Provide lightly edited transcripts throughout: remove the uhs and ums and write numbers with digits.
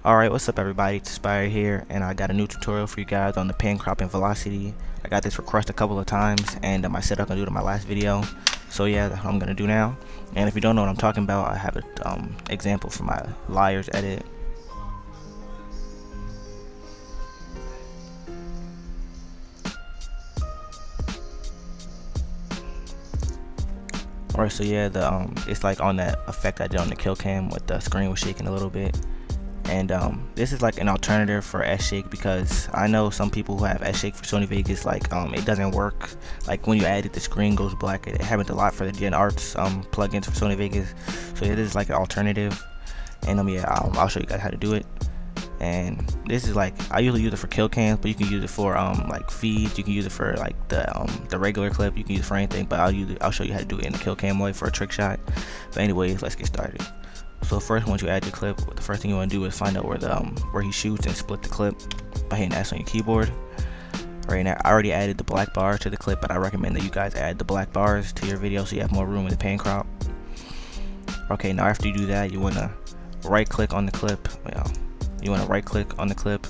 Alright, what's up everybody, it's Aspire here, and I got a new tutorial for you guys on the Pancrop and velocity. I got this request a couple of times, and I said I'm going to do it in my last video. So yeah, that's what I'm going to do now. And if you don't know what I'm talking about, I have an example for my liar's edit. Alright, so yeah, it's like on that effect I did on the kill cam with the screen was shaking a little bit. And this is like an alternative for S-Shake, because I know some people who have S-Shake for Sony Vegas, like it doesn't work. Like when you add it, the screen goes black. It happens a lot for the Gen Arts plugins for Sony Vegas. So yeah, this is like an alternative, and I'll show you guys how to do it. And this is like, I usually use it for kill cams, but you can use it for like feeds. You can use it for like the regular clip. You can use it for anything, but I'll show you how to do it in the kill cam way for a trick shot. But anyways, let's get started. So first, once you add your clip, the first thing you want to do is find out where he shoots and split the clip by hitting S on your keyboard. Right now, I already added the black bars to the clip, but I recommend that you guys add the black bars to your video so you have more room in the Pancrop. Okay, now after you do that, you want to right click on the clip. You want to right click on the clip,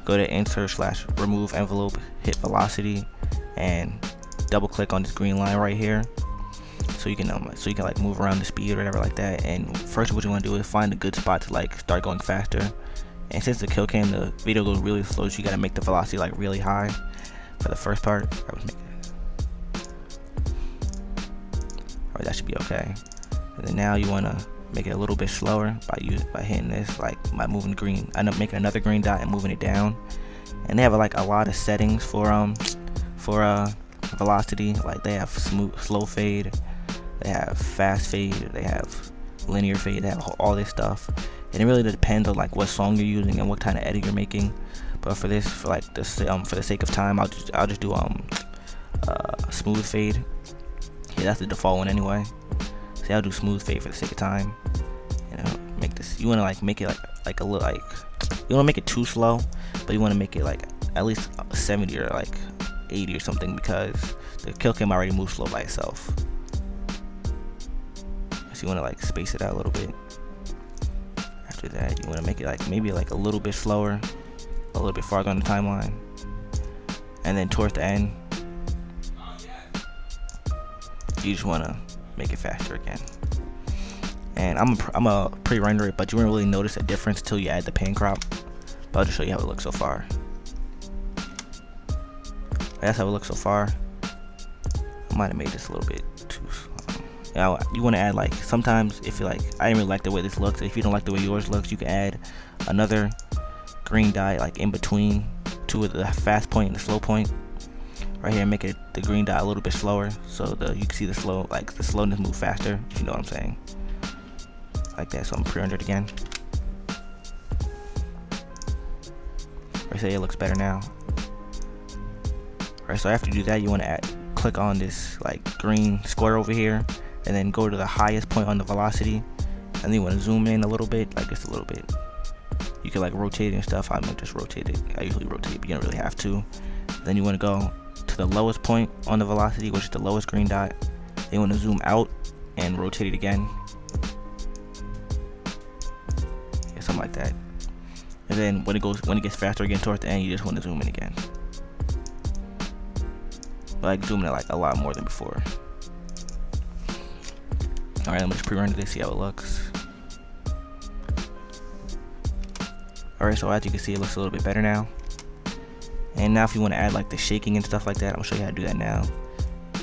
go to insert/remove envelope, hit velocity, and double click on this green line right here. So you can like move around the speed or whatever like that. And first, what you want to do is find a good spot to like start going faster. And since the kill cam, the video goes really slow, so you gotta make the velocity like really high for the first part. Alright, that should be okay. And then now you want to make it a little bit slower by hitting this, like by moving the green. I end up making another green dot and moving it down. And they have like a lot of settings for velocity. Like they have slow fade, they have fast fade, they have linear fade, they have all this stuff. And it really depends on like what song you're using and what kind of edit you're making. But for this, for the sake of time, I'll just do smooth fade. Yeah, that's the default one anyway. So I'll do smooth fade for the sake of time. Make this. You want to like make it like a little, like, you don't want to make it too slow, but you want to make it like at least 70 or like 80 or something, because the kill cam already moves slow by itself. So you want to like space it out a little bit. After that, you want to make it like maybe like a little bit slower, a little bit farther on the timeline, and then towards the end, you just want to make it faster again. And I'm a pre-render it, but you won't really notice a difference until you add the Pancrop. But I'll just show you how it looks so far. That's how it looks so far. I might have made this a little bit too slow. You want to add, like, sometimes if you like, I didn't really like the way this looks. If you don't like the way yours looks, you can add another green dot like in between two of the fast point and the slow point. Right here, make it the green dot a little bit slower, so you can see the slowness move faster, if you know what I'm saying. Like that. So I'm pre-rendered again. Right, so it looks better now. Right, so after you do that, you want to click on this like green square over here, and then go to the highest point on the velocity, and then you want to zoom in a little bit, like just a little bit. You can like rotate it and stuff. I'm gonna just rotate it. I usually rotate, but you don't really have to. Then you want to go to the lowest point on the velocity, which is the lowest green dot. Then you want to zoom out and rotate it again. Yeah, something like that. And then when it gets faster again towards the end, you just want to zoom in again. Like zooming it like a lot more than before. Alright, let me just pre-render this, see how it looks. Alright, so as you can see, it looks a little bit better now. And now if you want to add like the shaking and stuff like that, I'm gonna show you how to do that now.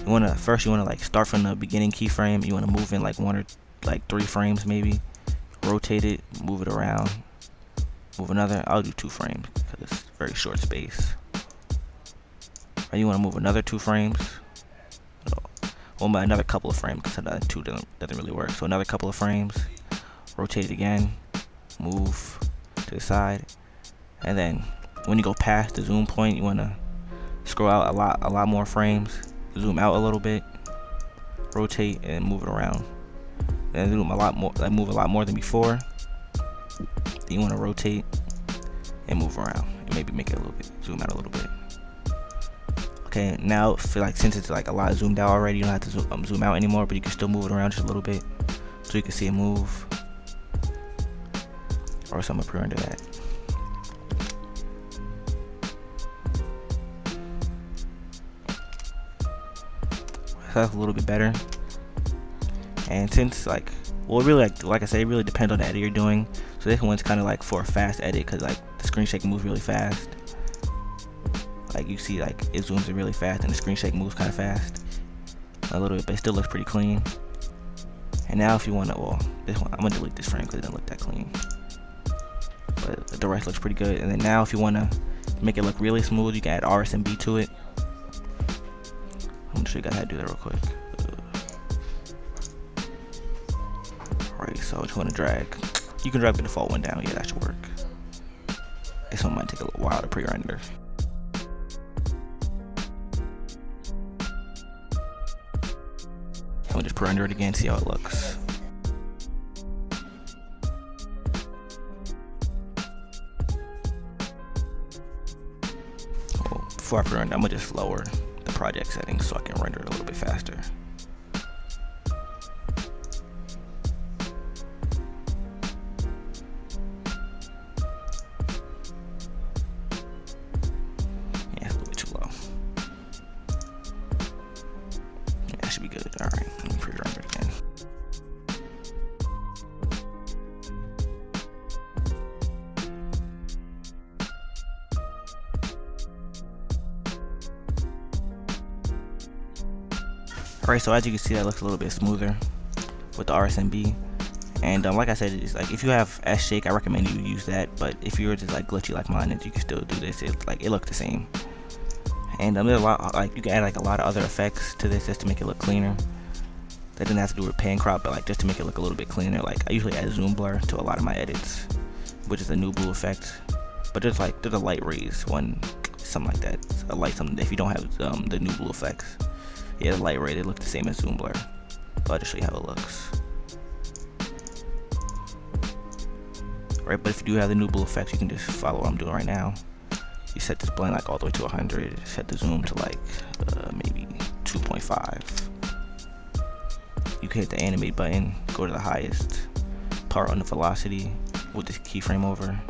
You want to like start from the beginning keyframe. You want to move in like 1 or like 3 frames maybe. Rotate it, move it around, move another. I'll do 2 frames because it's very short space. Right, you want to move another 2 frames. Well, another couple of frames, because another 2 doesn't really work. So another couple of frames. Rotate it again. Move to the side, and then when you go past the zoom point, you want to scroll out a lot more frames, zoom out a little bit, rotate, and move it around. Then zoom a lot more, like move a lot more than before. Then you want to rotate and move around, and maybe make it a little bit, zoom out a little bit. Okay, now since it's like a lot zoomed out already, you don't have to zoom out anymore, but you can still move it around just a little bit, so you can see it move. or so I'm gonna pre-render that. So that's a little bit better. And since like, well, really, like I said, it really depends on the edit you're doing. So this one's kind of like for a fast edit, because like the screen shake moves really fast. Like you see, like it zooms in really fast, and the screen shake moves kind of fast, a little bit, but it still looks pretty clean. And now, if you want to, well, this one, I'm gonna delete this frame because it doesn't look that clean. But the rest looks pretty good. And then now, if you want to make it look really smooth, you can add RSMB to it. I'm gonna show you guys how to do that real quick. Alright, so just want to drag. You can drag the default one down. Yeah, that should work. This one might take a little while to pre-render. I'll just pre-render it again, see how it looks. Well, before I pre-render, I'm gonna just lower the project settings so I can render it a little bit faster. Yeah, it's a little bit too low. Yeah, that should be good. Alright, let me pre-render it again. Alright, so as you can see, that looks a little bit smoother with the RSMB. And like I said, it's like if you have S shake, I recommend you use that. But if you're just like glitchy like mine, you can still do this. It's like it looks the same. And there's a lot, like you can add like a lot of other effects to this just to make it look cleaner. That doesn't have to do with Pancrop, but like just to make it look a little bit cleaner. Like I usually add zoom blur to a lot of my edits, which is a new blue effect. But there's a light raise one, something like that. A light something. If you don't have the new blue effects, yeah, the light ray, it looks the same as zoom blur. But I'll just show you how it looks. Right, but if you do have the new blue effects, you can just follow what I'm doing right now. You set this blend like all the way to 100. Set the zoom to like maybe 2.5. You can hit the animate button, go to the highest part on the velocity with this keyframe over.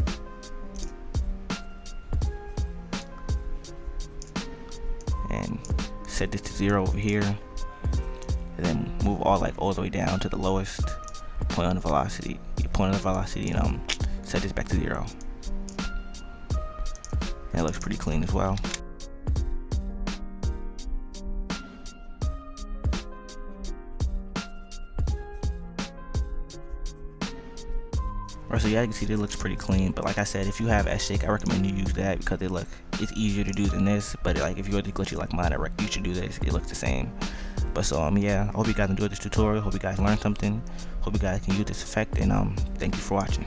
And set this to 0 over here, and then move all the way down to the lowest point on the velocity. And set this back to 0. And it looks pretty clean as well. Right, so yeah, you can see it looks pretty clean. But like I said, if you have S shake, I recommend you use that because it's easier to do than this. But like if you're glitchy like mine, you should do this. It looks the same. But so yeah, I hope you guys enjoyed this tutorial. Hope you guys learned something. Hope you guys can use this effect, and thank you for watching.